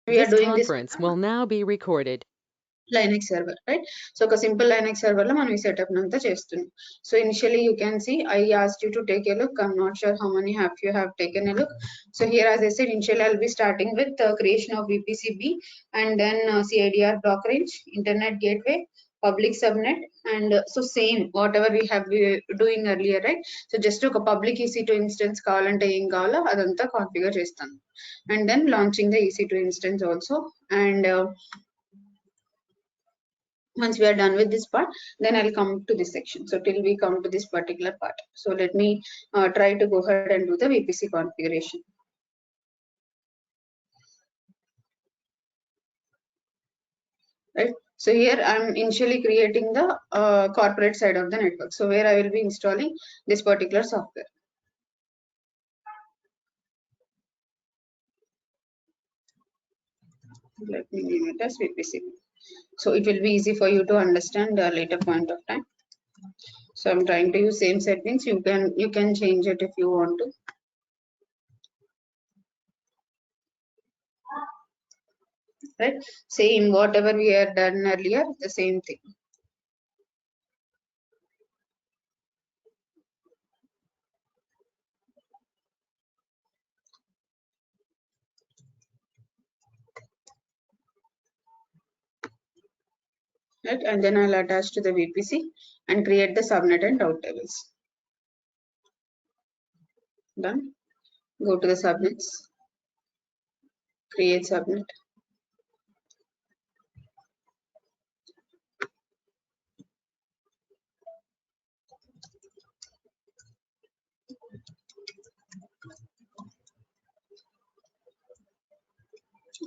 We are This doing this conference will now be recorded. Linux server, right? So a simple Linux server lo మనం setup నంతా చేస్తున్నాం. So initially you can see I asked you to take a look. I'm not sure how many have you have taken a look. So here, as I said, initially I'll be starting with the creation of VPCB, and then CIDR block range, internet gateway, public subnet, and so same whatever we have been doing earlier, right? So just ఒక public EC2 instance కావాలంటే ఏం కావాలో అదంతా configure చేస్తాను, and then launching the EC2 instance also. And once we are done with this part, then I'll come to this section. So till we come to this particular part, so let me try to go ahead and do the VPC configuration. Right, so here I'm initially creating the corporate side of the network, so where I will be installing this particular software. Let me name it as VPC, so it will be easy for you to understand a later point of time. So I'm trying to use same settings. You can change it if you want to. Right, same whatever we had done earlier, the same thing. Right, and then I'll attach to the VPC and create the subnet and route tables. Done. Go to the subnets, create subnet.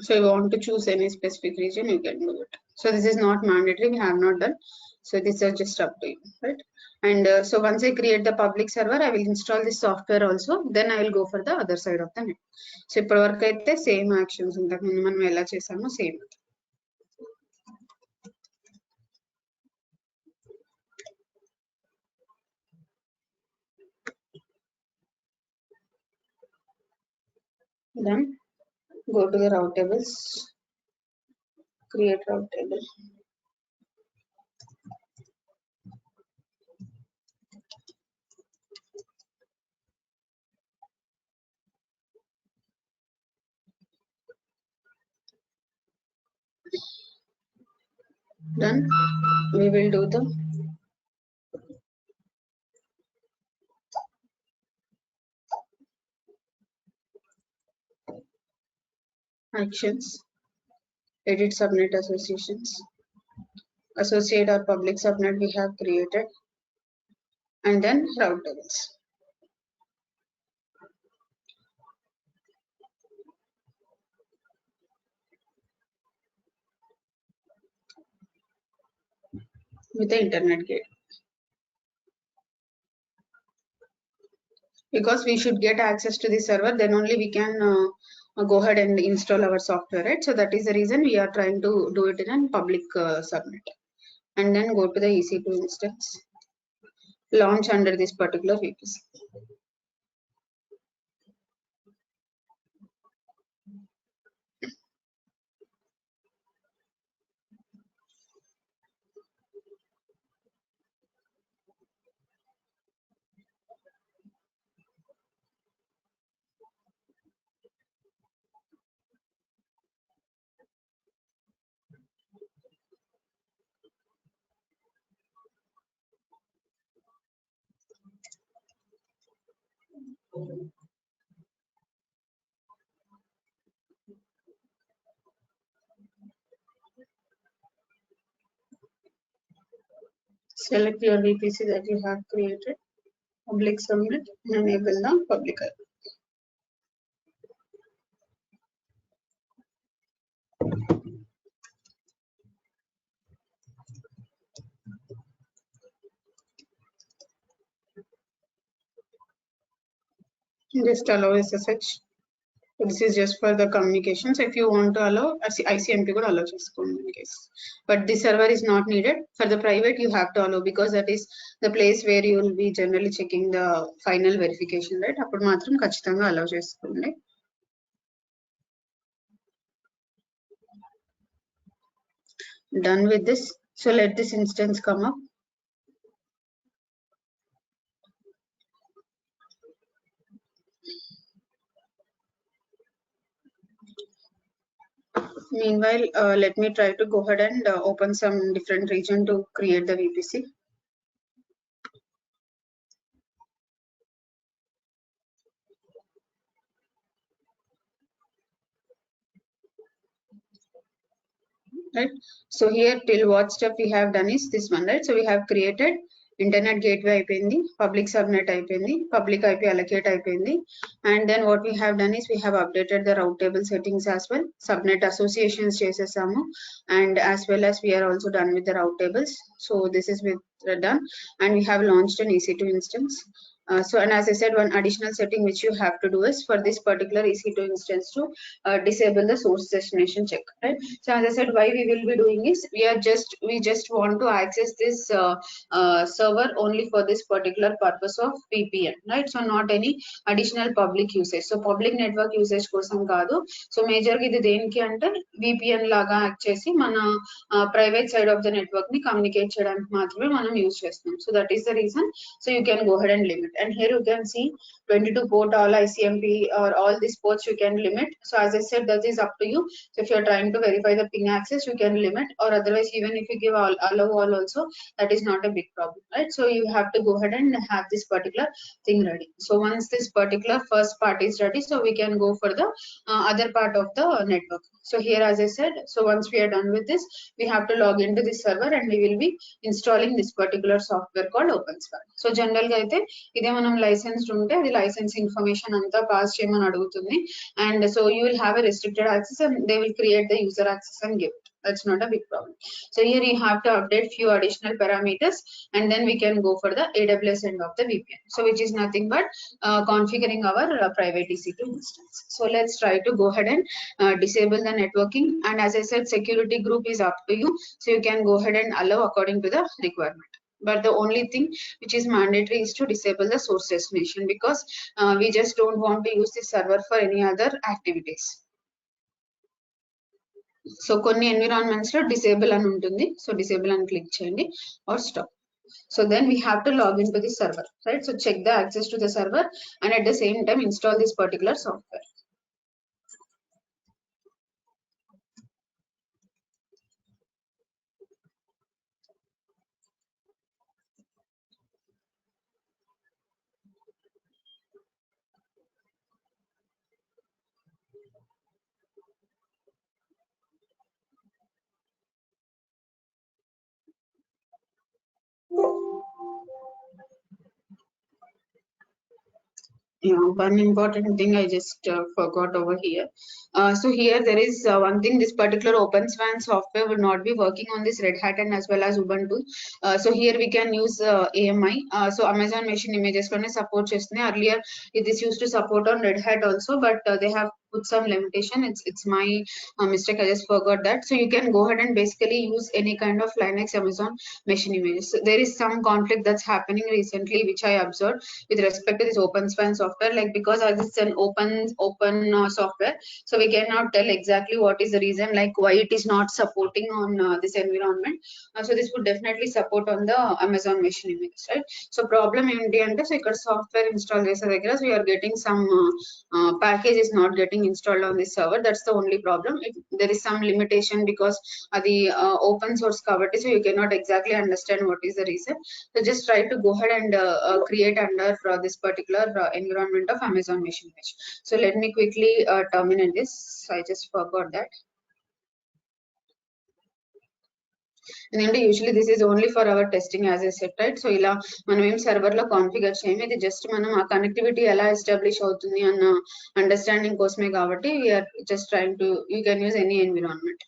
So you want to choose any specific region, you can do it. So this is not mandatory, we have not done. So these are just up to you, right? And so once I create the public server, I will install this software also. Then I will go for the other side of the net. So ippadi varaku aithe same actions intaku mundu manam ela chesamo same. Then go to the route tables, create route table. Done. We will do the actions, edit subnet associations, associate our public subnet we have created, and then route tables. With the internet gate, because we should get access to the server, then only we can go ahead and install our software, right? So that is the reason we are trying to do it in a public subnet. And then go to the EC2 instance, launch under this particular VPC. Select your VPC that you have created, public subnet, and enable the public IP. Just allow SSH. This is just for the communications. If you want to allow ICMP could allow చేసుకోండి in case, but this server is not needed. For the private you have to allow, because that is the place where you will be generally checking the final verification, right? అప్పుడు మాత్రం ఖచ్చితంగా allow చేసుకోండి. Done with this. So let this instance come up. Meanwhile, let me try to go ahead and open some different region to create the VPC. Right. So here till what step we have done is this one, right? So we have created internet gateway అయిపోయింది, public subnet అయిపోయింది, public IP allocate అయిపోయింది, and then what we have done is we have updated the route table settings as well, subnet associations చేసేసాము, and as well as we are also done with the route tables. So this is with done, and we have launched an EC2 instance. So and as I said, one additional setting which you have to do is for this particular EC2 instance to disable the source destination check, right? So as I said, why we will be doing is we just want to access this server only for this particular purpose of VPN, right? So not any additional public usage. So public network usage కోసం కాదు. So major గా ఇది దేనికి అంటే VPN లాగా act చేసి మన private side of the network ని communicate చేయడానికి మాత్రమే మనం యూజ్ చేస్తున్నాం. So that is the reason. So you can go ahead and limit. And here you can see 22 port all ICMP or all these ports you can limit. So as I said, that is up to you. So if you're trying to verify the ping access, you can limit, or otherwise even if you give allow all also, that is not a big problem, right? So you have to go ahead and have this particular thing ready. So once this particular first part is ready, so we can go for the other part of the network. So here as I said, so once we are done with this, we have to log into this server and we will be installing this particular software called OpenSpan. So general గా అయితే ఇదే మనం licensed ఉంటే అది licence information అంతా pass చేయమని అడుగుతుంది, and so you will have a restricted access and they will create the user access and give it. That's not a big problem. So here you have to update few additional parameters, and then we can go for the AWS end of the VPN. So which is nothing but configuring our private EC2 instance. So let's try to go ahead and disable the networking, and as I said, security group is up to you. So you can go ahead and allow according to the requirement. But the only thing which is mandatory is to disable the source destination, because we just don't want to use this server for any other activities. So కొన్ని environments లో disable అని ఉంటుంది. So disable అని click చేయండి or stop. So then we have to log into the server, right? So check the access to the server and at the same time install this particular software. Yeah, one important thing I just forgot over here. So here there is one thing, this particular OpenSpan software will not be working on this Red Hat and as well as Ubuntu. So here we can use AMI. So Amazon Machine Images loనే support చేస్తుంది. Earlier this used to support on Red Hat also, but they have put some limitation. It's my mistake. I just forgot that. So you can go ahead and basically use any kind of Linux Amazon Machine Images. So there is some conflict that's happening recently, which I observed with respect to this OpenSpan software, like because it's an open software, so we cannot tell exactly what is the reason, like why it is not supporting on this environment. So this would definitely support on the Amazon Machine Images, right? So problem ఏంటి అంటే, so ఇక్కడ software install చేసే దగ్గర so we are getting some package is not getting installed on this server. That's the only problem. There is some limitation because the open source కాబట్టి, so you cannot exactly understand what is the reason. So just try to go ahead and create under this particular environment of Amazon Machine Image. So let me quickly terminate this. I just forgot that. ఎందుకంటే usually this is only for hour testing as a set, right? So ఇలా మనం ఏం server లో configure చేయము, ఇది just మనం ఆ connectivity ఎలా ఎస్టాబ్లిష్ అవుతుంది అన్న అండర్స్టాండింగ్ కోసమే కాబట్టి we're just trying to you can use any environment.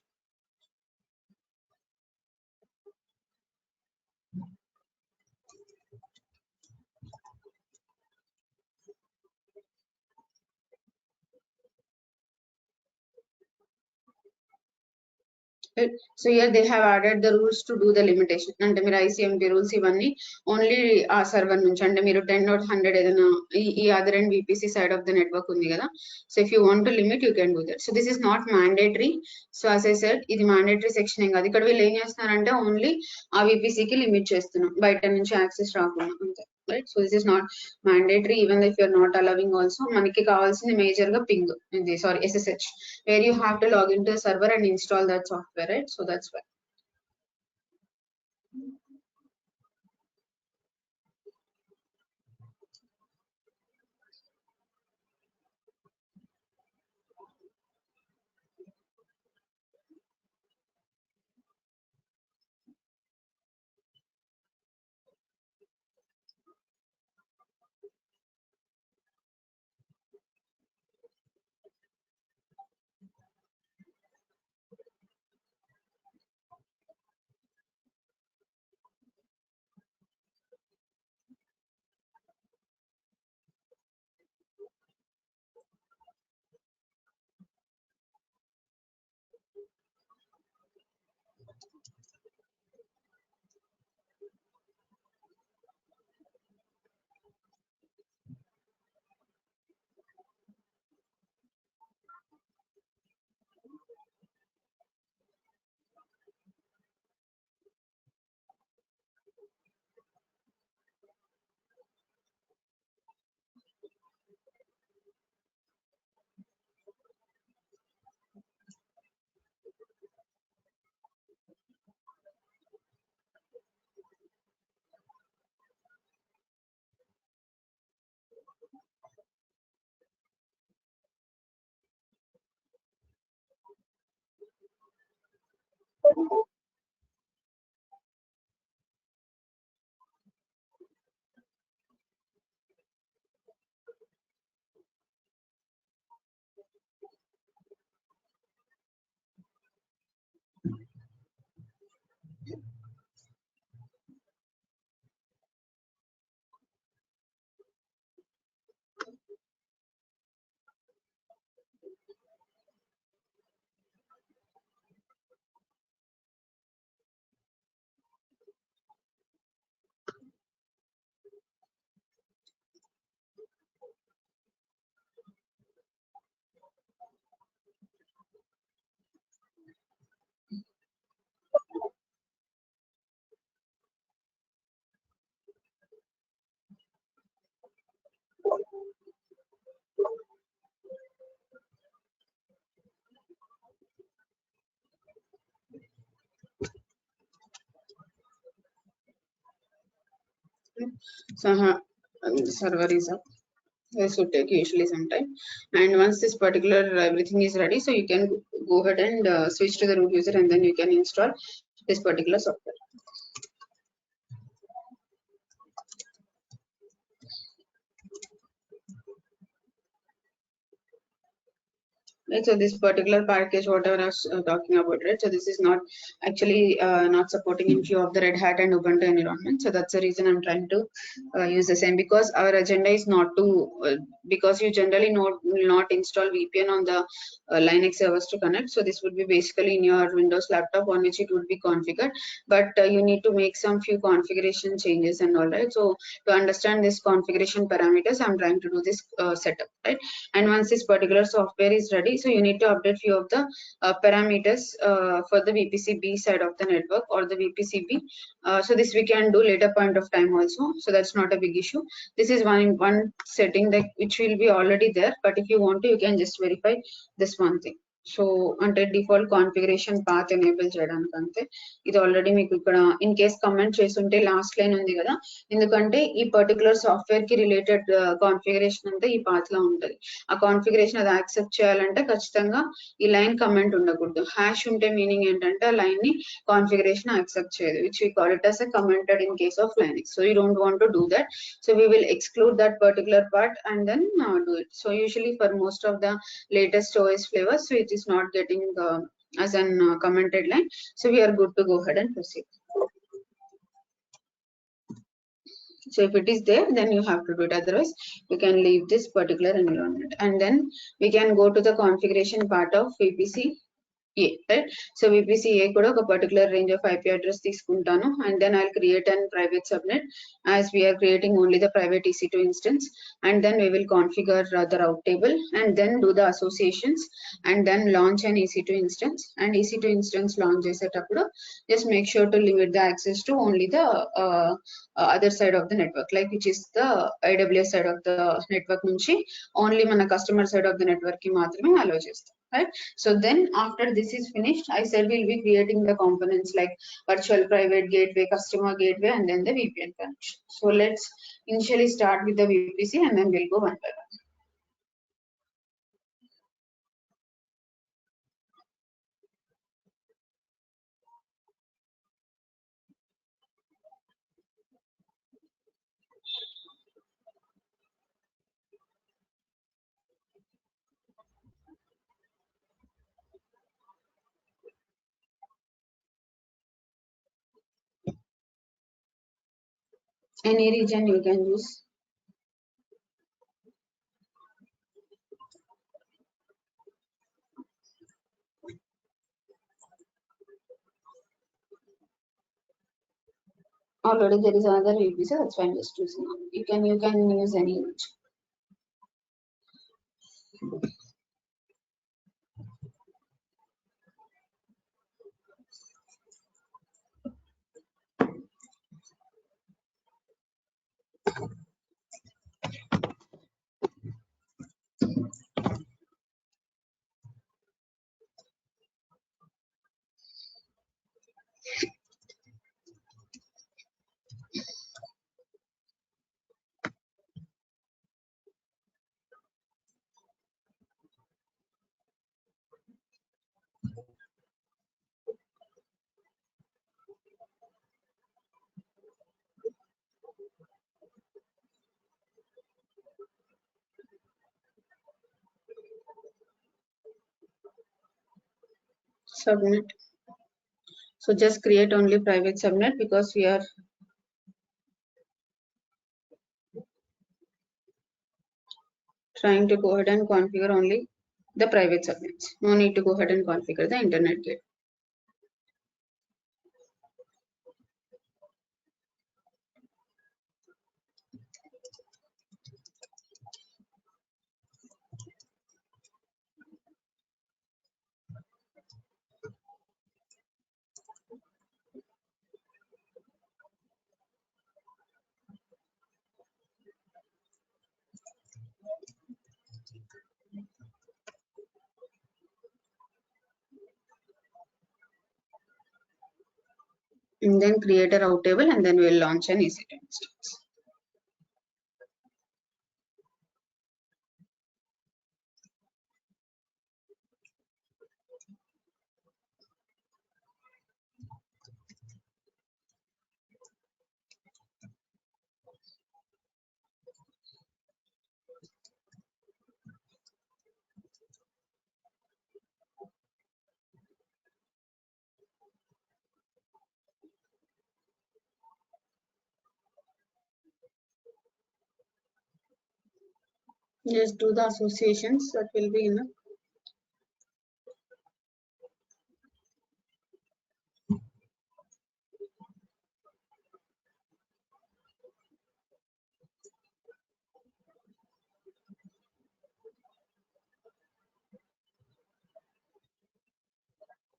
Right. So here they have added the rules to do the limitation. అంటే మీరు ICMP rules ఇవన్నీ ఓన్లీ ఆ సర్వర్ నుంచి అంటే మీరు 10.100 ఏదైనా ఈ other and VPC side of the network ఉంది కదా. So if you want to limit you can do that. So this is not mandatory. So as I said ఇది మ్యాండేటరీ సెక్షన్ ఏం కాదు. ఇక్కడ వీళ్ళు ఏం చేస్తున్నారంటే ఓన్లీ ఆ VPC కి లిమిట్ చేస్తున్నాం, బయట నుంచి యాక్సెస్ రాకుండా అంతే. Right. So this is not mandatory even if you're not allowing also. మనకి కావాల్సింది మేజర్ గా పింగ్ ఇది sorry SSH, where you have to log into the server and install that software, right? So that's why. So the server is up. This would take usually some time, and once this particular everything is ready, so you can go ahead and switch to the root user, and then you can install this particular software. Right, so this particular package, whatever I was talking about, right? So this is not actually not supporting in few of the Red Hat and Ubuntu environment. So that's the reason I'm trying to use the same, because our agenda is not to because you generally will not install VPN on the Linux servers to connect. So this would be basically in your Windows laptop on which it would be configured, but you need to make some few configuration changes and all, right? So to understand this configuration parameters, I'm trying to do this setup, right? And once this particular software is ready, so you need to update few of the parameters for the VPC-B side of the network or the VPC-B. So this we can do later point of time also. So that's not a big issue. This is one setting that which will be already there, but if you want to, you can just verify this one thing. So అంటే default configuration path enable చేయడానికి అంతే. ఇది already మీకు ఇక్కడ in case comment చేస్తుంటే last line ఉంది కదా, ఎందుకంటే ఈ పర్టికులర్ సాఫ్ట్వేర్ కి రిలేటెడ్ కాన్ఫిగరేషన్ అంతా ఈ పాత్ లో ఉంటది. ఆ కాన్ఫిగరేషన్ అది యాక్సెప్ట్ చేయాలంటే ఖచ్చితంగా ఈ లైన్ కమెంట్ ఉండకూడదు. హ్యాష్ ఉంటే మీనింగ్ ఏంటంటే ఆ లైన్ ని కాన్ఫిగరేషన్ యాక్సెప్ట్ చేయదు, which we call it as a commented in case of Linux. So you don't want to do that. So we will exclude that particular part and then do it. So usually for most of the latest OS flavors, so it is not getting as an commented line. So we are good to go ahead and proceed. So if it is there, then you have to do it. Otherwise, you can leave this particular environment, and then we can go to the configuration part of VPC. A, right? So VPC A kuda oka particular range of IP address తీసుకుంటాను, and then I'll create an private subnet, as we are creating only the private EC2 instance, and then we will configure the route table and then do the associations and then launch an EC2 instance. And EC2 instance launch చేసేటప్పుడు just make sure to limit the access to only the other side of the network, like which is the AWS side of the network నుంచి only మన customer side of the network కి మాత్రమే allow చేస్తాం, right? So then after this is finished, I said we'll be creating the components like virtual private gateway, customer gateway, and then the VPN connection. So let's initially start with the VPC and then we'll go one by one. Any region you can use. Already there is another VPC, that's why I'm just choosing. You can use any region. Subnet. So just create only private subnet because we are trying to go ahead and configure only the private subnets. No need to go ahead and configure the internet gate. And then create a route table and then we'll launch an EC2 instance. Just do the associations, that will be enough.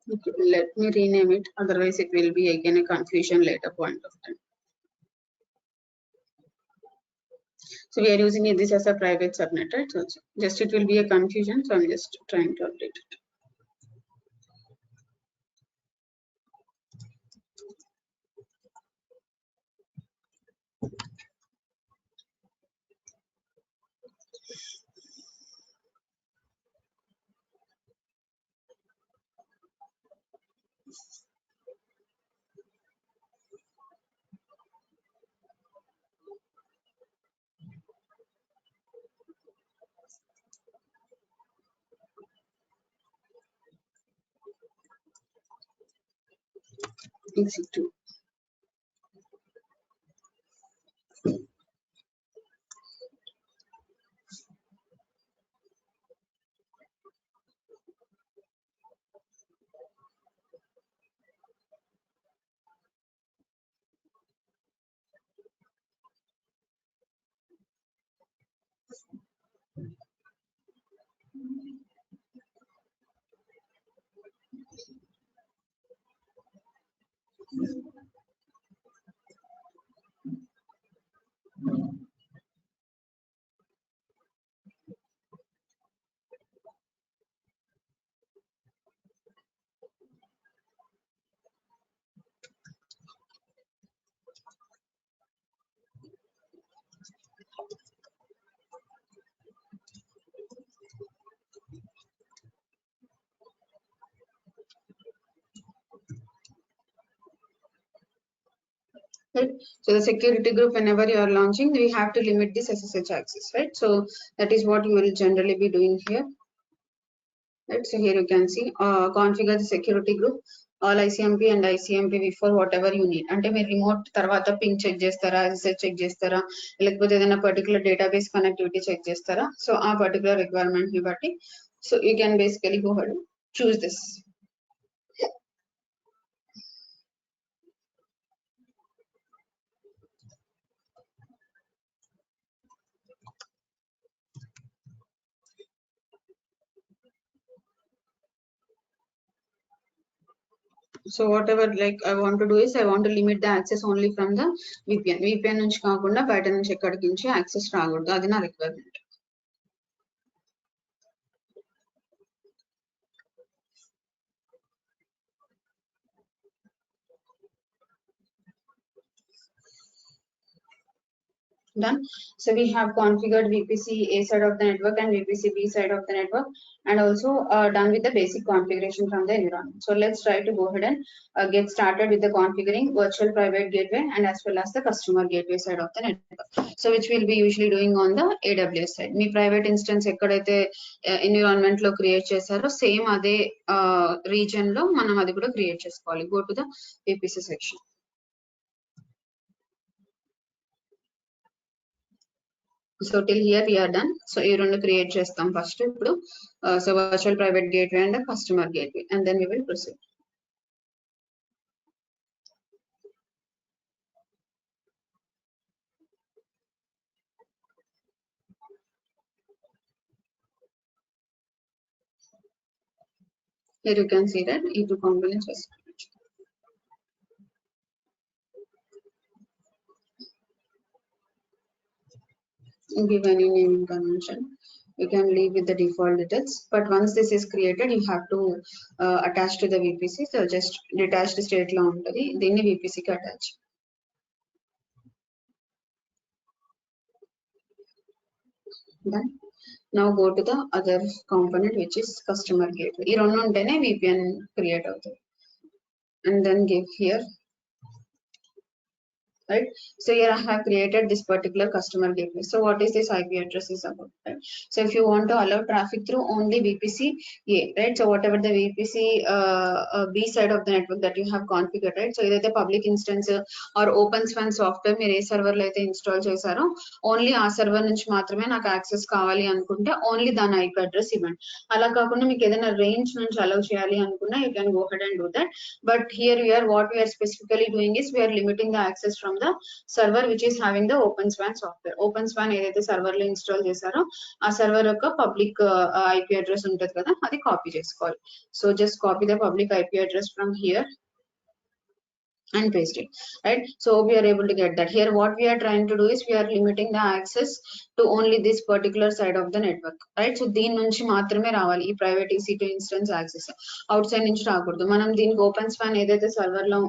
Okay, let me rename it, otherwise it will be again a confusion later point of time. So we are using this as a private subnet, right? So just it will be a confusion, so I'm just trying to update it. EC2. Right. So the security group, whenever you are launching, we have to limit this SSH access, right? So that is what you will generally be doing here. Right. So here you can see configure the security group, all ICMP and ICMP for whatever you need. అంటే మీరు remote తర్వాత ping check చేస్తారా, SSH check చేస్తారా, లేకపోతే ఏదైనా particular database connectivity check చేస్తారా, so ఆ particular requirement ని బట్టి so you can basically go ahead choose this. So whatever like I want to do is I want to limit the access only from the VPN. VPN నుంచి కాకుండా బయట నుంచి ఎక్కడికి నుంచి యాక్సెస్ రాకూడదు, అది నా requirement. Done. So we have configured VPC A side of the network and VPC B side of the network, and also done with the basic configuration from the environment. So let's try to go ahead and get started with the configuring virtual private gateway and as well as the customer gateway side of the network. So which we'll be usually doing on the AWS side. Me private instance ఎక్కడైతే environment లో create చేశారో same అదే region లో మనం అది కూడా create చేసుకోవాలి. Go to the VPC section. So till here we are done. So you want to create chestam first ippudu so virtual private gateway and a customer gateway, and then we will proceed. Here you can see that E2 components was give any naming convention. You can leave with the default details, but once this is created you have to attach to the VPC. So just detach the state law untadi deenni VPC ki attach. Done. Now go to the other component which is customer gateway. Ee rendu untene VPN create avutadi, and then give here. Right. So here I have created this particular customer gateway. So what is this IP address is about, right? So if you want to allow traffic through only VPC A, right? So whatever the VPC B side of the network that you have configured, right? So either the public instance or OpenSpan software మీరు ఏ సర్వర్లో అయితే install చేశారో only ఆ server నుంచి మాత్రమే నాకు access కావాలి అనుకుంటే only దాని IP అడ్రస్ ఇవ్వండి. అలా కాకుండా మీకు ఏదైనా రేంజ్ నుంచి అలౌ చేయాలి అనుకున్నా you can go ahead and do that. But here what we are specifically doing is we are limiting the access from the server which is having the OpenSpan software. OpenSpan ఏదైతే server లో install చేశారో ఆ server యొక్క public IP address ఉంటుంది కదా, అది copy చేసుకోవాలి. So just copy the public IP address from here and paste it, right? So we are able to get that. Here what we are trying to do is we are limiting the access to only this particular side of the network, right? So దీని నుంచి మాత్రమే రావాలి ఈ private EC2 instance access, out side నుంచి రాకూడదు. మనం దీనికి open span ఏదైతే సర్వర్ లో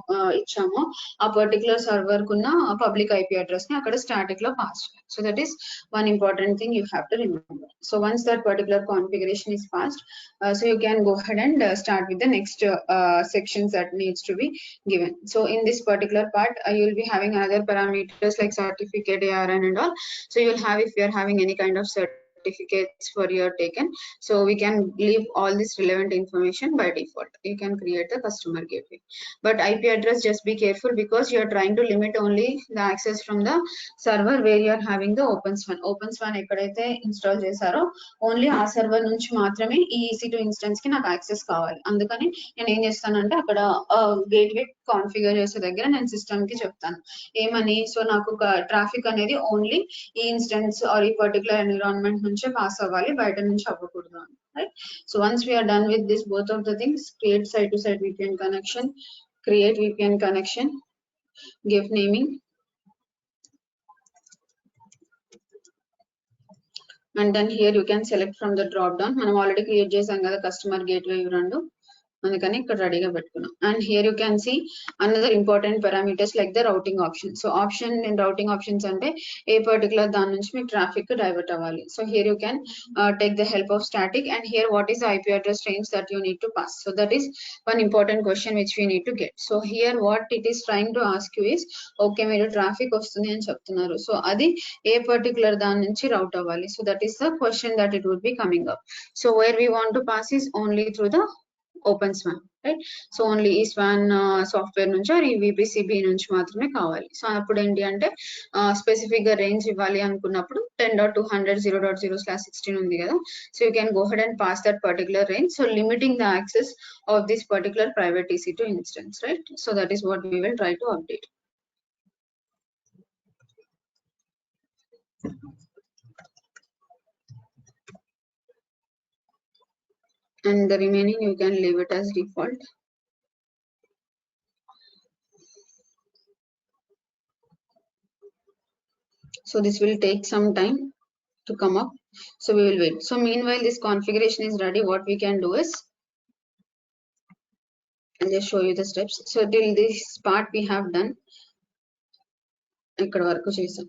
ఇచ్చామో ఆ పర్టికులర్ సర్వర్ కున్న పబ్లిక్ IP అడ్రస్ ని అక్కడ స్టాటిక్ లో పాస్ చేయాలి. So that is one important thing you have to remember. So once that particular configuration is passed, so you can go ahead and start with the next sections that needs to be given. So in this particular part you will be having other parameters like certificate, ARN and all. So you will have, if you are having any kind of certificates for your taken, so we can leave all this relevant information by default. You can create a customer gateway, but IP address just be careful because you are trying to limit only the access from the server where you are having the OpenSpan ekkadaithe install chesaro only aa server nunchi maatrame ee EC2 instance ki naaku access kavali. Andukani nenu em chestanante akkada gateway configure చేసే దగ్గర నేను system కి చెప్తాను ఏమని, so నాకు traffic అనేది only ఈ instance or ఈ పర్టికులర్ ఎన్విరాన్మెంట్ నుంచే పాస్ అవ్వాలి, బయట నుంచి అవ్వకూడదు అని, right? So once we're done with this both of the things, create site to site VPN connection, create VPN connection, give naming, and then here you can select from the drop down. మనం already create చేసాం కదా customer gateway ఇవి రెండు, అందుకని ఇక్కడ రెడీగా పెట్టుకున్నాం. And here you can see another important parameters like the routing option. So option and routing options అంటే ఏ పర్టికులర్ దాని నుంచి మీకు ట్రాఫిక్ డైవర్ట్ అవ్వాలి. So here you can take the help of static, and here what is the IP address range that you need to pass. So that is one important question which we need to get. So here what it is trying to ask you is, okay మీరు traffic వస్తుంది అని చెప్తున్నారు, so అది ఏ particular దాని నుంచి route అవ్వాలి. So that is the question that it would be coming up. So where we want to pass is only through the Openswan, right? So only ఈ swan software నుంచి or ఈ VPCB నుంచి మాత్రమే కావాలి. So అప్పుడు ఏంటి అంటే specific గా రేంజ్ ఇవ్వాలి అనుకున్నప్పుడు 10.200.0.0/16 ఉంది కదా, so you can go head and pass that particular range, so limiting the access of this particular private EC2 instance, right? So that is what we will try to update. And the remaining you can leave it as default. So this will take some time to come up, so we will wait. So meanwhile this configuration is ready, what we can do is, I'll just show you the steps. So till this part we have done, ikkada varaku chesam,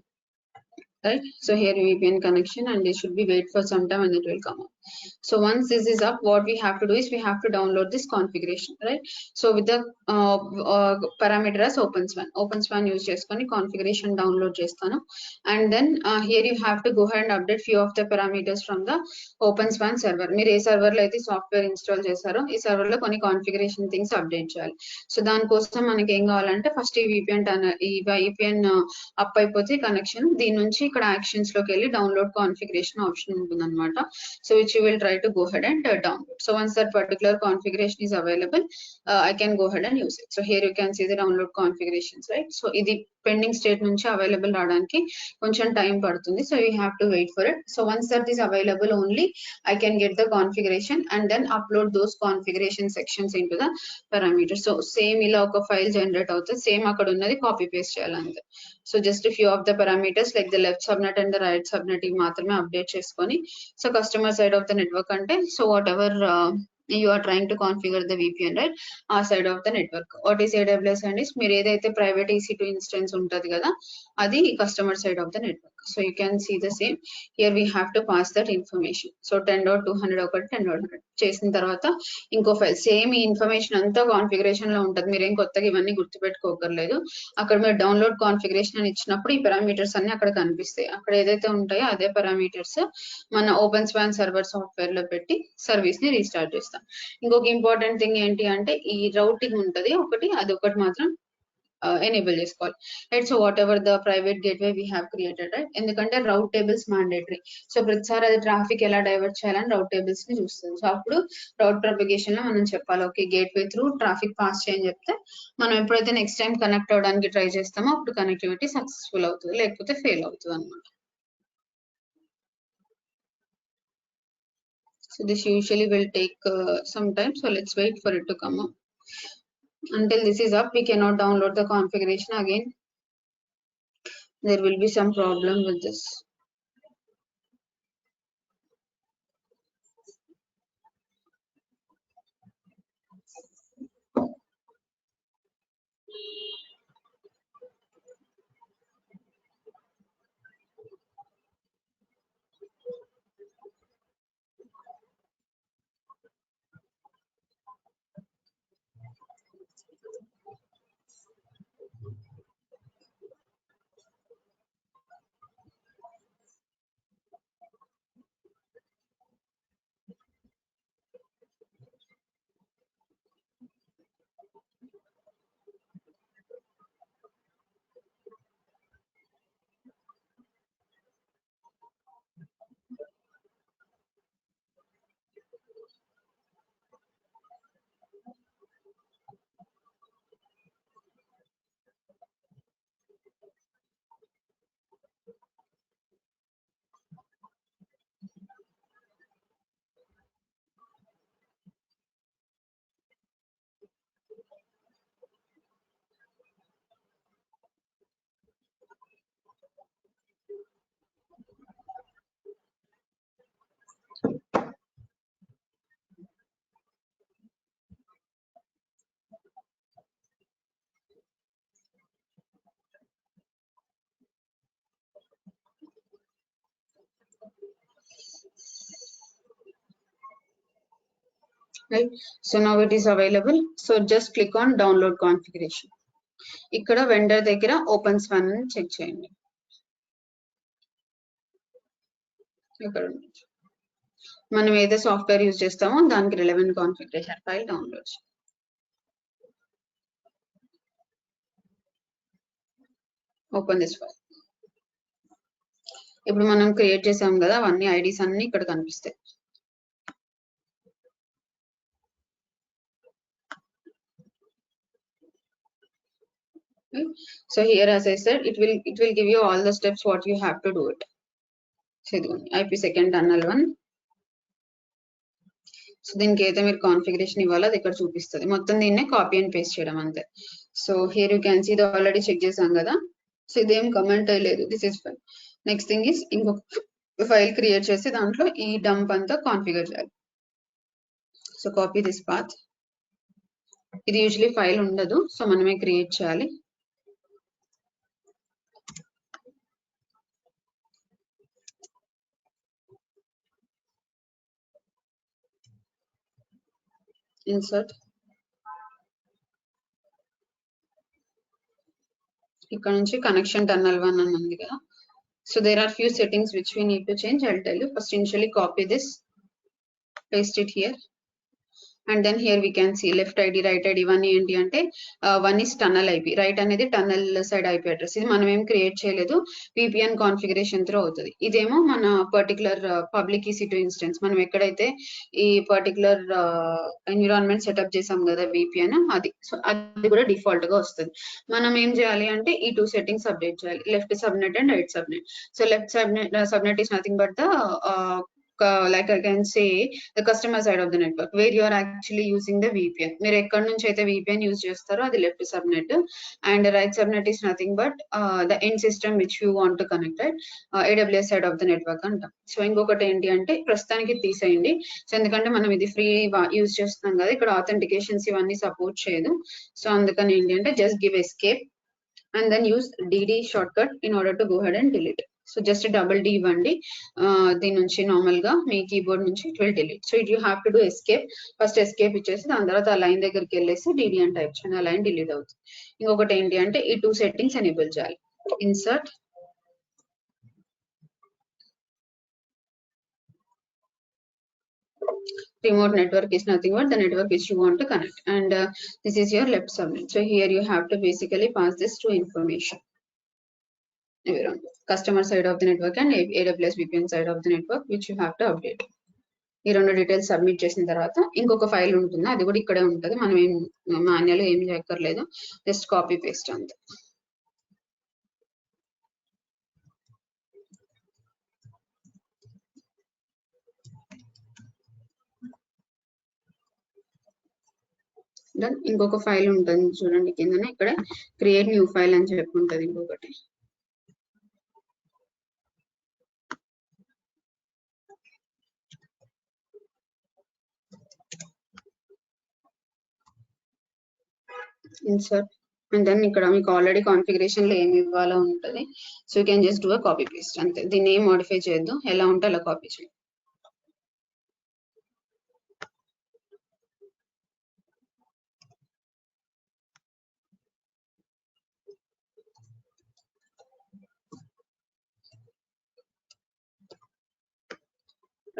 right? So here VPN connection, and this should be wait for some time and it will come up. So once this is up, what we have to do is we have to download this configuration, right? So with the parameter as OpenSwan use cheskoni configuration download chestanu, and then here you have to go ahead and update few of the parameters from the OpenSwan server. Meer ee server lo aithe software install chesaro ee server lo konni configuration things update cheyali. So dan kosam manaki em kavalante first ee VPN up అయిపోతే connection, దీని నుంచి ఇక్కడ actions లోకి వెళ్ళి download configuration option ఉంటుంది అనమాట. So which you will try to go head and download. So once that particular configuration is available, I can go ahead and use it. So here you can see the download configurations, right? So ఇది pending state నుంచి available రావడానికి కొంచెం time పడుతుంది, so you have to wait for it. So once that is available only I can get the configuration and then upload those configuration sections into the parameters. So same ఇలా ఒక file generate అవుతుంది, same అక్కడ ఉన్నది copy paste చేయాలంతే. So just few of the parameters like the left subnet and the right subnet ఇవి మాత్రమే update చేసుకొని, so customer side of the network అంటే so whatever you are trying to configure the VPN, right? Our side of the network. What is AWS and is మీరు ఏదైతే private EC2 instance ఉంటది కదా, అది customer side of the network. So you can see the same here we have to pass that information. So 10.200 ఒకటి 10.100 చేసిన తర్వాత ఇంకో file same ఈ ఇన్ఫర్మేషన్ అంతా కాన్ఫిగరేషన్ లో ఉంటది, మీరేం కొత్తగా ఇవన్నీ గుర్తుపెట్టుకోకర్లేదు. అక్కడ మీరు డౌన్లోడ్ కాన్ఫిగరేషన్ అని ఇచ్చినప్పుడు ఈ పారామీటర్స్ అన్ని అక్కడ కనిపిస్తాయి. అక్కడ ఏదైతే ఉంటాయో అదే పారామీటర్స్ మన ఓపెన్ స్వాన్ సర్వర్ సాఫ్ట్వేర్ లో పెట్టి సర్వీస్ ని రీస్టార్ట్ చేస్తాం. ఇంకొక ఇంపార్టెంట్ థింగ్ ఏంటి అంటే ఈ రౌటింగ్ ఉంటది ఒకటి, అది ఒకటి మాత్రం ఎనేబుల్ చేసుకోవాలి, right? So what ever the private gateway we have created, right? ఎందుకంటే రౌట్ టేబుల్స్ మ్యాండేటరీ. సో ప్రతిసారి అది ట్రాఫిక్ ఎలా డైవర్ట్ చేయాలని రౌట్ టేబుల్స్ ని చూస్తుంది. సో అప్పుడు రౌట్ ప్రొపగేషన్ లో మనం చెప్పాలి, okay gateway through traffic pass చేయని చెప్తే మనం ఎప్పుడైతే నెక్స్ట్ టైం కనెక్ట్ అవడానికి ట్రై చేస్తామో అప్పుడు కనెక్టివిటీ సక్సెస్ఫుల్ అవుతుంది, లేకపోతే ఫెయిల్ అవుతుంది అనమాట. So this usually will take some time, so let's wait for it to come up. Until this is up, we cannot download the configuration again. There will be some problem with this. right? So now it is available. So just click on download configuration. ikkada vendor దగ్గర opens one అని check చేయండి. ఇక్కడ మనం ఏదో software use చేస్తామో దానికి relevant configuration file download. Open this file. ఇప్పుడు మనం క్రియేట్ చేసాం కదా అవన్నీ ఐడీస్ అన్ని ఇక్కడ కనిపిస్తాయి. So here as I said, it will give you all the steps what you have to do it. So IPsec tunnel 1. So దీనికి అయితే మీరు కాన్ఫిగరేషన్ ఇవ్వాలి, అది ఇక్కడ చూపిస్తుంది. మొత్తం దీన్నే కాపీ అండ్ పేస్ట్ చేయడం అంతే. So here you can see ఇది ఆల్రెడీ చెక్ చేసాం కదా. సో ఇదేం కమెంట్ అయ్యలేదు, this is file. Next thing is ఇంకొక ఫైల్ క్రియేట్ చేసి దాంట్లో ఈ డంప్ అంతా కాన్ఫిగర్ చేయాలి. So copy this path. ఇది యూజువలీ ఫైల్ ఉండదు, సో మనమే క్రియేట్ చేయాలి. ఇన్సర్ట్. ఇక్కడ నుంచి కనెక్షన్ టన్నల్ 1 అని ఉంది కదా. So there are few settings which we need to change. I'll tell you. First, initially copy this, paste it here, and then here we can see left ID, right ID. One ఏంటి అంటే one is tunnel IP, right అనేది tunnel side IP address. ఇది మనం ఏం create చేయలేదు, VPN configuration through అవుతుంది. ఇదేమో మన పర్టికులర్ పబ్లిక్ EC2 ఇన్స్టెన్స్, మనం ఎక్కడైతే ఈ పర్టికులర్ ఎన్విరాన్మెంట్ సెటప్ చేసాం కదా VPN, అది సో అది కూడా డిఫాల్ట్ గా వస్తుంది. మనం ఏం చేయాలి అంటే ఈ 2 settings అప్డేట్ చేయాలి, left subnet and right subnet. So left subnet is nothing but the like I can say the customer side of the network where you are actually using the VPN. మీరు ఎక్కడ నుంచి అయితే VPN use చేస్తారో అది left subnet, and right subnet is nothing but the end system which you want to connect at AWS side of the network అంటాం. So ఇంకొకటి ఏంటి అంటే ప్రస్తుతానికి తీసేయండి, సో ఎందుకంటే మనం ఇది ఫ్రీ యూజ్ చేస్తున్నాం కదా, ఇక్కడ ఆథెంటికేషన్స్ ఇవన్నీ సపోర్ట్ చేయదు. సో అందుకని ఏంటి అంటే just give escape and then use DD shortcut in order to go ahead and delete. So just a double D ఇవ్వండి, దీని నుంచి నార్మల్ గా మీ కీబోర్డ్ నుంచి it will delete. So you have to do escape. First escape ఇచ్చేసి దాని తర్వాత ఆ line దగ్గరికి వెళ్ళేసి DD అని టైప్ చేయండి, ఆ లైన్ డిలీట్ అవుతుంది. ఇంకొకటి ఏంటి అంటే ఈ 2 settings ఎనేబుల్ చేయాలి. Insert, remote network is nothing but the network which you want to connect, and this is your left subnet. So here you have to basically pass this to information. Customer side of the network and AWS VPN side of the network which you have to update. ఈ 2 details submit చేసిన తర్వాత ఇంకొక file ఉంటుంది, అది కూడా ఇక్కడే ఉంటుంది. మనం ఏం మాన్యువల్ ఏం చేయక్కర్లేదు, జస్ట్ కాపీ పేస్ట్ అంతే. దెన్ ఇంకొక ఫైల్ ఉంటుంది చూడండి కిందనే, ఇక్కడ క్రియేట్ న్యూ ఫైల్ అని చెప్పి ఉంటుంది ఇంకొకటి. ఇన్సర్ట్, అండ్ దెన్ ఇక్కడ మీకు ఆల్రెడీ కాన్ఫిగరేషన్ లో ఏమి ఇవ్వాలో ఉంటుంది. So you can just do a copy paste అంతే, దీన్ని ఏం మోడిఫై చేయొద్దు, ఎలా ఉంటే అలా కాపీ చేయండి.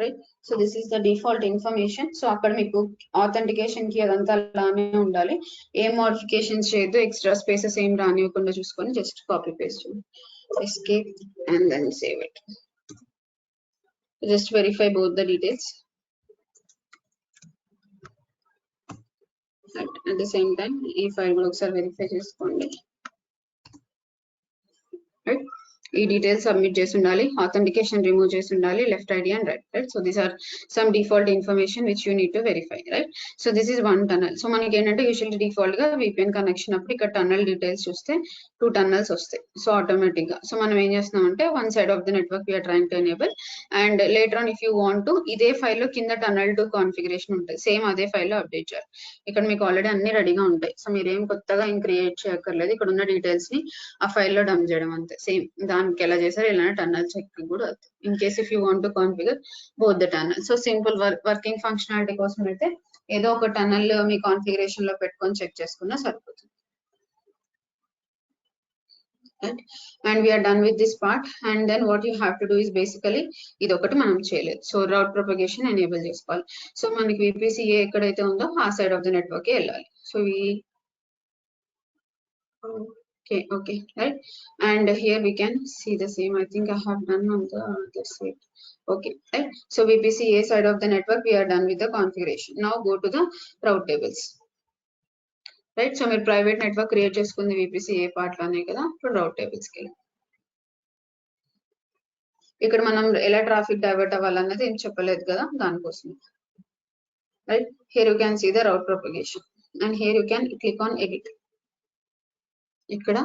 Right, so this is the default information. So అక్కడ మీకు authentication కి అదంతా అలానే ఉండాలి, ఏం మోడిఫికేషన్స్ చేయొద్దు, ఎక్స్ట్రా స్పేసెస్ ఏం రానివ్వకుండా చూసుకొని just copy paste, escape and then save it. Just verify both the details at the same time. ఈ ఫైల్ కూడా ఒకసారి వెరిఫై చేసుకోండి. Right, ఈ డీటెయిల్స్ సబ్మిట్ చేసి ఉండాలి, ఆథెంటికేషన్ రిమూవ్ చేసి ఉండాలి, left ID and right. So these are some default information which you need to verify. Right, so this is one tunnel. So మనకి ఏంటంటే యూజువల్లీ డిఫాల్ట్ గా VPN కనెక్షన్ అప్పుడు ఇక్కడ టన్నల్ డీటెయిల్స్ చూస్తే 2 టన్నల్స్ వస్తాయి. So automatic గా so మనం ఏం చేస్తున్నాం అంటే one side of the network we're trying to enable, and later on if you want to ఇదే ఫైల్ లో కింద టన్నల్ 2 కాన్ఫిగరేషన్ ఉంటుంది, సేమ్ అదే ఫైల్ లో అప్డేట్ చేయాలి. ఇక్కడ మీకు ఆల్రెడీ అన్ని రెడీగా ఉంటాయి, సో మీరు ఏం కొత్తగా ఏం క్రియేట్ చేయక్కర్లేదు, ఇక్కడ ఉన్న డీటెయిల్స్ ని ఆ ఫైల్ లో డంప్ చేయడం అంతే. సేమ్ దానికి ఎలా చేశారు ఇలానే టన్నల్ చెక్ కూడా అవుతుంది, in case if you want to configure both the tunnel. So simple working functionality కోసం అయితే ఏదో ఒక టనల్ మీ కాన్ఫిగరేషన్ లో పెట్టుకొని చెక్ చేసుకున్నా సరిపోతుంది. Right? And we are done with this part, and then what you have to do is basically ఇది ఒకటి మనం చేయలేదు. సో రౌట్ ప్రొపగేషన్ ఎనేబుల్ చేసుకోవాలి. సో మనకి VPCA ఎక్కడైతే ఉందో ఆ సైడ్ ఆఫ్ ద నెట్వర్క్ వెళ్ళాలి. So okay, right? And here we can see the same. I think I have done on the other side. Okay, right? So VPCA side of the network, we are done with the configuration. Now go to the route tables. Right? So మీరు private network create చేసుకుంది VPCA part లోనే కదా. ఇప్పుడు route tables కి ఇక్కడ మనం ఎలా traffic divert అవ్వాలన్నది ఏం చెప్పలేదు కదా, దానికోసం. Right? Here you can see the route propagation, and here you can click on edit. ఇక్కడ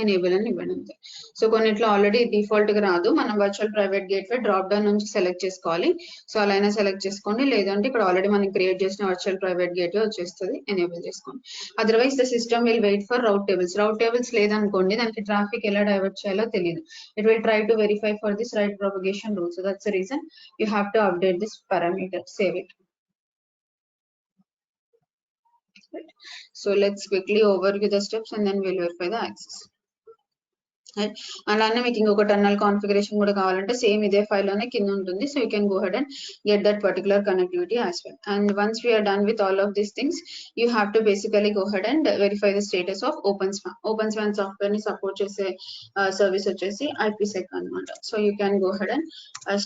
ఎనేబుల్ అని ఇవ్వండి అంతే. సో కొన్నిట్లో ఆల్రెడీ డిఫాల్ట్ గా రాదు, మనం virtual private gateway drop down నుంచి సెలెక్ట్ చేసుకోవాలి. సో అలా అయినా సెలెక్ట్ చేసుకోండి, లేదంటే ఇక్కడ ఆల్రెడీ మనం క్రియేట్ చేసిన వర్చువల్ ప్రైవేట్ గేట్వే వచ్చేస్తుంది, ఎనేబుల్ చేసుకోండి. Otherwise the system will wait for route tables. Route tables లేదనుకోండి, దానికి ట్రాఫిక్ ఎలా డైవర్ట్ చేయాలో తెలియదు. It will try to verify for this right propagation rule. So that's the reason you have to update this parameter, save it. So let's quickly overview the steps and then we'll verify the access. అలానే మీకు ఇంకొక tunnel configuration కూడా కావాలంటే same ఇదే file లోనే కింద ఉంటుంది. So you can go head and get that particular connectivity as well. And once we're done with all of these things, you have to basically go head and verify the status of Openswan. Openswan software ని support చేసే service వచ్చేసి IPsec అనమాట. So you can go head and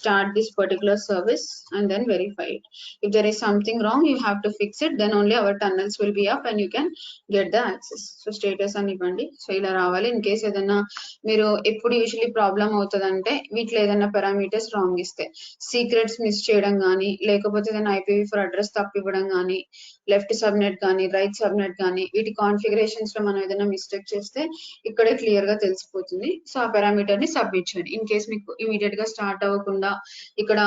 start this particular service and then verify it. If there is something wrong, you have to fix it, then only our tunnels will be up and you can get the access. So status అని ఇవ్వండి. So ఇలా రావాలి. In case ఏదైనా మీరు ఎప్పుడు usually problem అవుతుంది అంటే వీటిలో ఏదైనా పారామీటర్స్ రాంగ్ ఇస్తే, సీక్రెట్స్ మిస్ చేయడం కానీ, లేకపోతే ఏదైనా IPv4 అడ్రస్ తప్పివ్వడం కానీ, లెఫ్ట్ సబ్నెట్ కానీ, రైట్ సబ్నెట్ కానీ, వీటి కాన్ఫిగరేషన్స్ లో మనం ఏదైనా మిస్టేక్ చేస్తే ఇక్కడే క్లియర్ గా తెలిసిపోతుంది. సో ఆ పారామీటర్ ని సబ్మిట్ చేయండి. ఇన్ కేస్ మీకు ఇమీడియట్ గా స్టార్ట్ అవ్వకుండా ఇక్కడ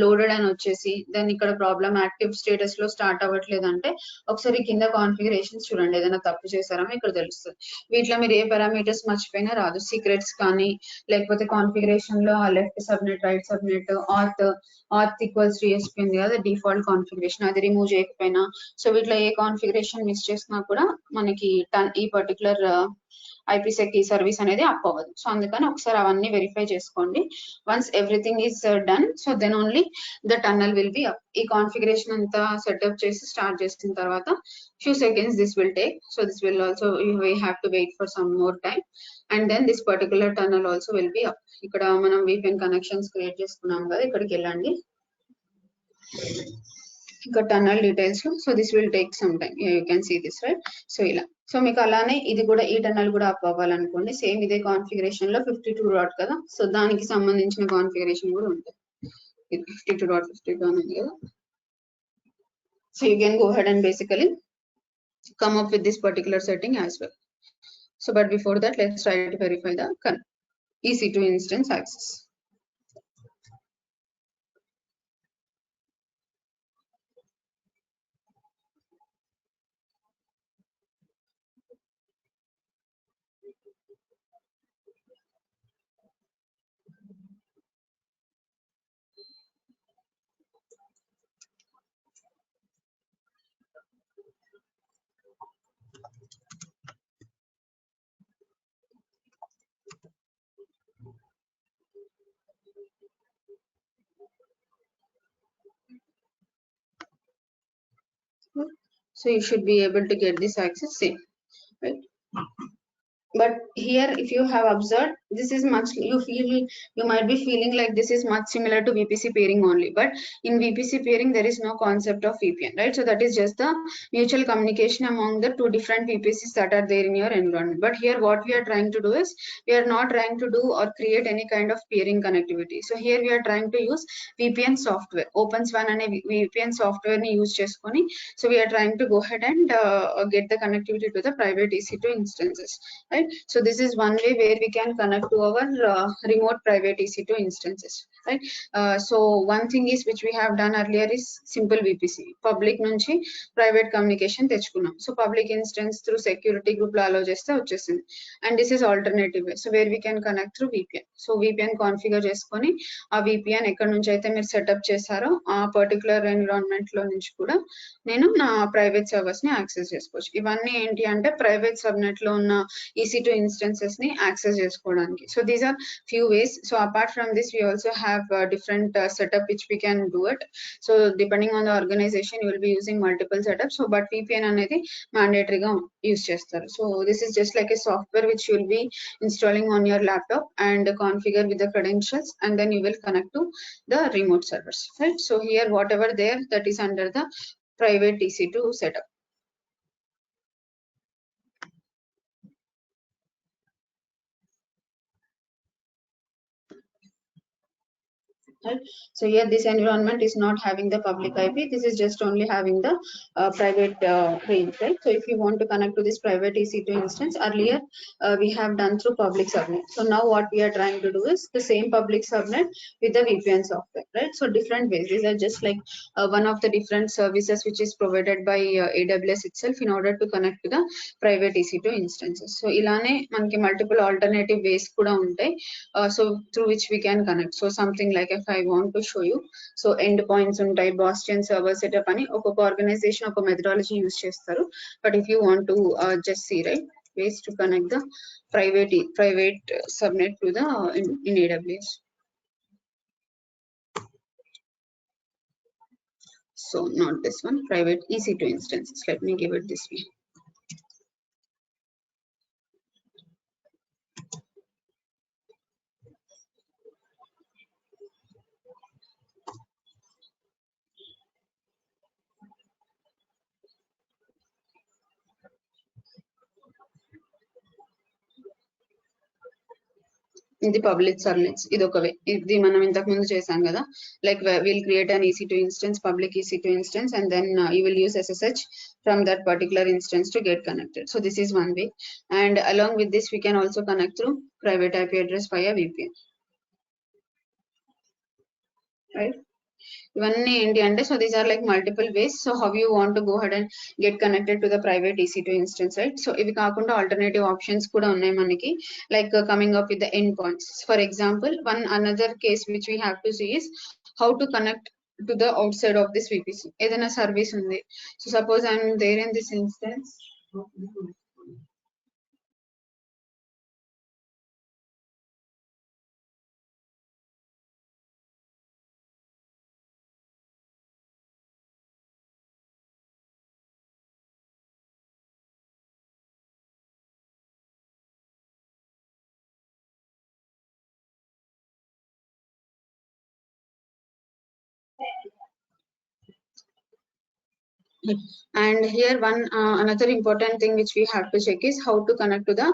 లోడెడ్ అని వచ్చేసి దాన్ని ఇక్కడ ప్రాబ్లమ్ యాక్టివ్ స్టేటస్ లో స్టార్ట్ అవ్వట్లేదు అంటే ఒకసారి కింద కాన్ఫిగరేషన్స్ చూడండి, ఏదైనా తప్పు చేశారో ఇక్కడ తెలుస్తుంది. వీటిలో మీరు ఏ పారామీటర్స్ మర్చిపోయినా రాదు. సీక్రెట్స్ కానీ, లేకపోతే కాన్ఫిగరేషన్ లో ఆ left subnet, right subnet, auth equals ESP ఉంది కదా డిఫాల్ట్ కాన్ఫిగరేషన్, అది రిమూవ్ చేయకపోయినా, సో వీటిలో ఏ కాన్ఫిగరేషన్ మిస్ చేసినా కూడా మనకి ఈ పర్టికులర్ IPsec ఈ సర్వీస్ అనేది అప్ అవ్వదు. సో అందుకని ఒకసారి అవన్నీ వెరిఫై చేసుకోండి. Once everything is done, so then only the tunnel will be up. ఈ కాన్ఫిగరేషన్ అంతా సెటప్ చేసి స్టార్ట్ చేసిన తర్వాత few seconds this will take. So this will also, we have to wait for some more time, and then this particular tunnel also will be up. ఇక్కడ మనం VPN connections create చేసుకున్నాం కదా, ఇక్కడికి వెళ్ళండి. ఇక్కడ tunnel details. So this will take some time, you can see this right. So ఇలా. So మీకు అలానే ఇది కూడా ఈ టన్నల్ కూడా అప్ అవ్వాలనుకోండి, సేమ్ ఇదే కాన్ఫిగరేషన్ లో 52 డాట్ కదా, సో దానికి సంబంధించిన కాన్ఫిగరేషన్ కూడా ఉంటుంది. 52.52 ఉంది కదా. So you can go head and basically come up with this particular setting as well. So but before that, let's try to verify the EC2 instance access. So you should be able to get this access same, right? But here if you have observed, this is much, you might be feeling like this is much similar to VPC peering only, but in VPC peering there is no concept of VPN, right? So that is just the mutual communication among the two different VPCs that are there in your environment. But here what we are trying to do is, we are not trying to do or create any kind of peering connectivity. So here we are trying to use VPN software, OpenSwan and VPN software ni use cheskoni. So we are trying to go ahead and get the connectivity to the private EC2 instances, right? right? So this is one way where we can connect to our remote private EC2 instances, right? So one thing is which we have done earlier is simple VPC, public nunchi private communication తెచ్చుకున్నాం. So public instance through security group లో allow చేస్తే వచ్చేసింది. And this is alternative way, so where we can connect through VPN. So VPN configure చేసుకొని ఆ VPN ఎక్కడ నుంచి అయితే మీరు సెటప్ చేశారో ఆ పర్టికులర్ ఎన్విరాన్మెంట్ లో నుంచి కూడా నేను నా ప్రైవేట్ సర్వర్స్ ని యాక్సెస్ చేసుకోవచ్చు. ఇవన్నీ ఏంటి అంటే ప్రైవేట్ సబ్నెట్ లో ఉన్న EC2 ఇన్స్టెన్సెస్ ని యాక్సెస్ చేసుకోవడానికి. So these are few ways. So apart from this, we also have different setup which we can do it. So depending on the organization, you will be using multiple setups. So but VPN అనేది mandatory గా use చేస్తారు. So this is just like a software which you will be installing on your laptop and configure with the credentials, and then you will connect to the remote servers, right? So here whatever there, that is under the private EC2 setup. Right? So here this environment is not having the public IP, this is just only having the private range, right? So if you want to connect to this private EC2 instance, earlier we have done through public subnet. So now what we are trying to do is the same public subnet with the VPN software, right? So different ways, these are just like one of the different services which is provided by AWS itself in order to connect to the private EC2 instances. So ilane manki multiple alternative ways kuda untai, so through which we can connect. So something like if I want to show you, so endpoints untai, Boston server setup ani oka organization oka methodology use chestaru. But if you want to just see, right, ways to connect the private subnet to the in AWS. So not this one, private EC2 instances, let me give it this way. ఇది public subnets, ఇది ఒక వే. ఇది మనం ఇంతకు ముందు చేసాం కదా, like will create an EC2 instance, public EC2 instance, and then you will use SSH from that particular instance to get connected. So this is one way, and along with this we can also connect through private IP address via VPN, right? ఇవన్నీ ఏంటి అంటే, so these are like multiple ways. So how you want to go head and get connected to the private EC2 instance, right? So ఇవి కాకుండా alternative options కూడా ఉన్నాయి మనకి, like coming up with the endpoints. For example, one another case which we have to see is how to connect to the outside of this VPC. ఏదైనా service ఉంది, so suppose I'm there in this instance. And here one another important thing which we have to check is how to connect to the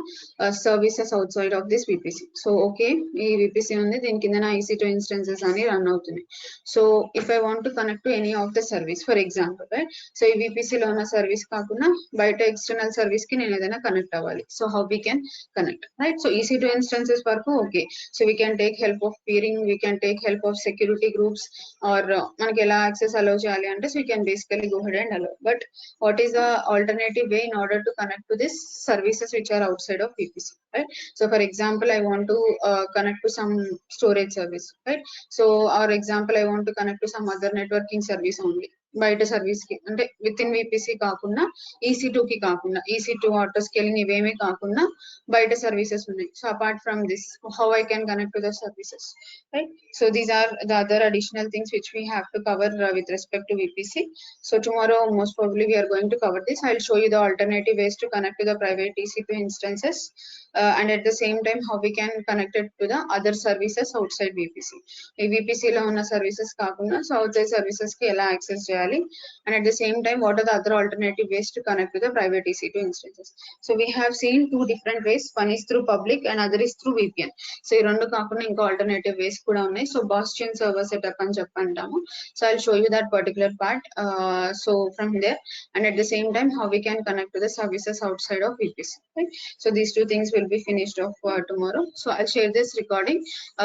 services outside of this VPC. So okay, ee VPC undi, deen kinda na EC2 instances ani run avutunayi. So if I want to connect to any of the service, for example, right, so ee VPC lo una service kaakunda baita external service ki nenu edaina connect avvali. So how we can connect, right? So EC2 instances varaku okay, so we can take help of peering, we can take help of security groups, or manaki ela access allow cheyali ante, so we can basically go ahead and allow. But what is the alternative way in order to connect to this services which are outside of VPC, right? So for example, I want to connect to some storage service, right? So or example, I want to connect to some other networking service only, బయట service కి అంటే with in VPC కాకుండా EC2 కి కాకుండా, EC2 auto scaling ఇవేమీ కాకుండా బయట services ఉన్నాయి. So apart from this, how I can connect to the services, right? So these are the other additional things which we have to cover with respect to VPC. So tomorrow most probably we are going to cover this. I'll show you the alternative ways to connect to the private EC2 instances and at the same time how we can connect it to the other services outside VPC. ఈ VPC లో ఉన్న services కాకుండా so outside services కి ఎలా access చేయాలి, and at the same time what are the other alternative ways to connect to the private EC2 instances. So we have seen two different ways, one is through public and other is through VPN. So ఈ రెండు కాకుండా ఇంకా alternative ways కూడా ఉన్నాయి. So Bastion server setup అని చెప్పంటాము. So I'll show you that particular part. So from there, and at the same time how we can connect to the services outside of VPC, right? So these two things will be finished off tomorrow. So I'll share this recording.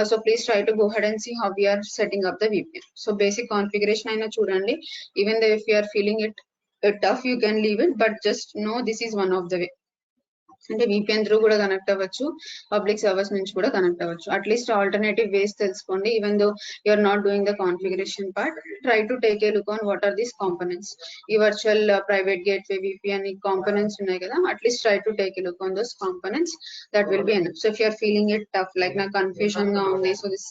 So please try to go ahead and see how we are setting up the VPN. So basic configuration aina chudandi. Even though if you are feeling it tough, you can leave it, but just know this is one of the way. అంటే VPN through కూడా connect అవ్వచ్చు, public servers నుంచి కూడా connect అవ్వచ్చు. At least alternative ways తెలుసుకోండి. Even though you are not doing the configuration part, try to take a look on what are these components. ఈ virtual private gateway VPN ఈ components ఉన్నాయి కదా, at least try to take a look on those components. That will be enough. So if you are feeling it tough, like నాకు confusion గా ఉంది, so this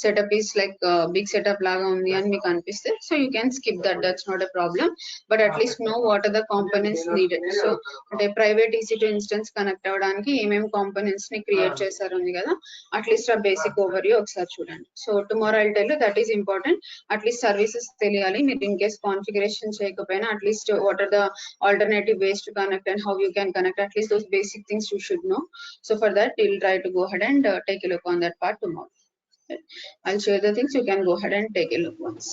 setup is like big setup లాగా ఉంది అని మీకు అనిపిస్తే, so you can skip that, that's not a problem. But at least know what are the components needed. So అంటే private EC2 instance connect అవ్వడానికి ఏమేమి కాంపోనెంట్స్ ని క్రియేట్ చేశారు ఉంది కదా, అట్లీస్ట్ ఆ బేసిక్ ఓవర్ వ్యూ ఒకసారి చూడండి. So tomorrow I'll tell you, that is important. At least services తెలియాలి. మీరు ఇన్ కేస్ కాన్ఫిగరేషన్ చేయకపోయినా at least what are the alternative ways to connect and how you can connect, at least those basic things you should know. So for that we'll try to go ahead and take a look on that part tomorrow. I'll share the things, you can go ahead and take a look once.